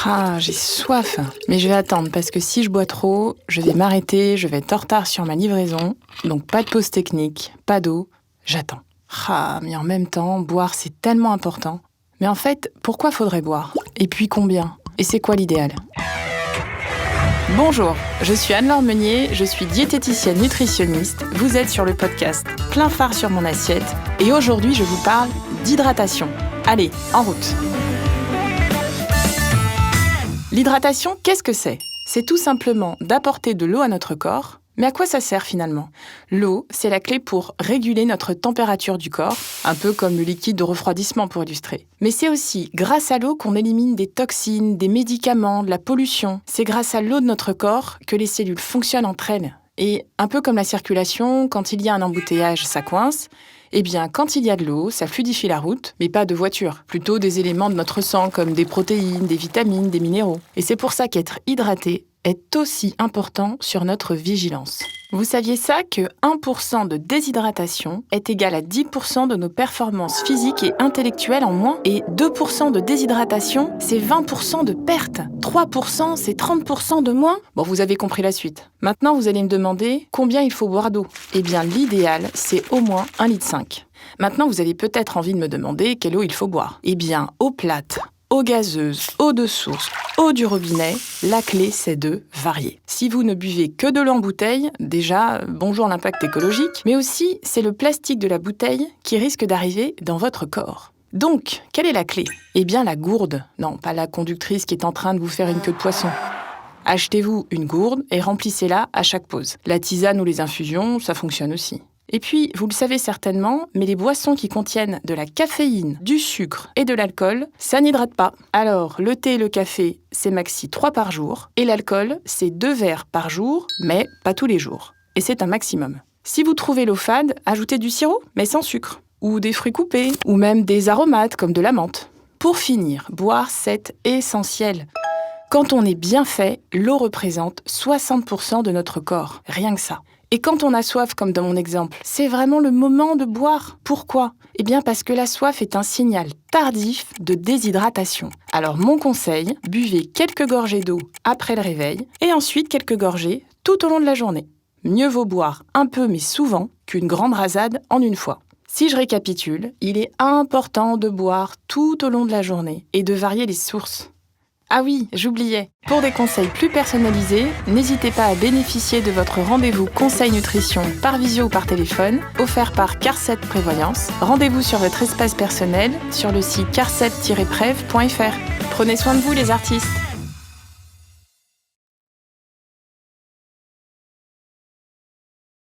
Ah, j'ai soif. Mais je vais attendre parce que si je bois trop, je vais m'arrêter, je vais être en retard sur ma livraison. Donc pas de pause technique, pas d'eau, j'attends. Ah, mais en même temps, boire c'est tellement important. Mais en fait, pourquoi faudrait boire? Et puis combien? Et c'est quoi l'idéal? Bonjour, je suis Anne-Laure Meunier, je suis diététicienne nutritionniste. Vous êtes sur le podcast Plein phare sur mon assiette. Et aujourd'hui, je vous parle d'hydratation. Allez, en route! L'hydratation, qu'est-ce que c'est? C'est tout simplement d'apporter de l'eau à notre corps. Mais à quoi ça sert finalement? L'eau, c'est la clé pour réguler notre température du corps, un peu comme le liquide de refroidissement pour illustrer. Mais c'est aussi grâce à l'eau qu'on élimine des toxines, des médicaments, de la pollution. C'est grâce à l'eau de notre corps que les cellules fonctionnent entre elles. Et un peu comme la circulation, quand il y a un embouteillage, ça coince. Eh bien, quand il y a de l'eau, ça fluidifie la route, mais pas de voiture. Plutôt des éléments de notre sang, comme des protéines, des vitamines, des minéraux. Et c'est pour ça qu'être hydraté est aussi important sur notre vigilance. Vous saviez ça que 1% de déshydratation est égal à 10% de nos performances physiques et intellectuelles en moins, et 2% de déshydratation, c'est 20% de perte. 3%, c'est 30% de moins. Bon, vous avez compris la suite. Maintenant, vous allez me demander combien il faut boire d'eau. Eh bien, l'idéal, c'est au moins 1,5 litre. Maintenant, vous avez peut-être envie de me demander quelle eau il faut boire. Eh bien, eau plate, eau gazeuse, eau de source, eau du robinet, la clé c'est de varier. Si vous ne buvez que de l'eau en bouteille, déjà, bonjour l'impact écologique, mais aussi c'est le plastique de la bouteille qui risque d'arriver dans votre corps. Donc, quelle est la clé? Eh bien la gourde. Non, pas la conductrice qui est en train de vous faire une queue de poisson. Achetez-vous une gourde et remplissez-la à chaque pause. La tisane ou les infusions, ça fonctionne aussi. Et puis, vous le savez certainement, mais les boissons qui contiennent de la caféine, du sucre et de l'alcool, ça n'hydrate pas. Alors, le thé et le café, c'est maxi 3 par jour, et l'alcool, c'est 2 verres par jour, mais pas tous les jours. Et c'est un maximum. Si vous trouvez l'eau fade, ajoutez du sirop, mais sans sucre, ou des fruits coupés, ou même des aromates comme de la menthe. Pour finir, boire, c'est essentiel. Quand on est bien fait, l'eau représente 60% de notre corps, rien que ça. Et quand on a soif, comme dans mon exemple, c'est vraiment le moment de boire. Pourquoi? Eh bien parce que la soif est un signal tardif de déshydratation. Alors mon conseil, buvez quelques gorgées d'eau après le réveil et ensuite quelques gorgées tout au long de la journée. Mieux vaut boire un peu mais souvent qu'une grande rasade en une fois. Si je récapitule, il est important de boire tout au long de la journée et de varier les sources. Ah oui, j'oubliais. Pour des conseils plus personnalisés, n'hésitez pas à bénéficier de votre rendez-vous conseil nutrition par visio ou par téléphone, offert par Carset Prévoyance. Rendez-vous sur votre espace personnel sur le site carset-prev.fr. Prenez soin de vous les artistes.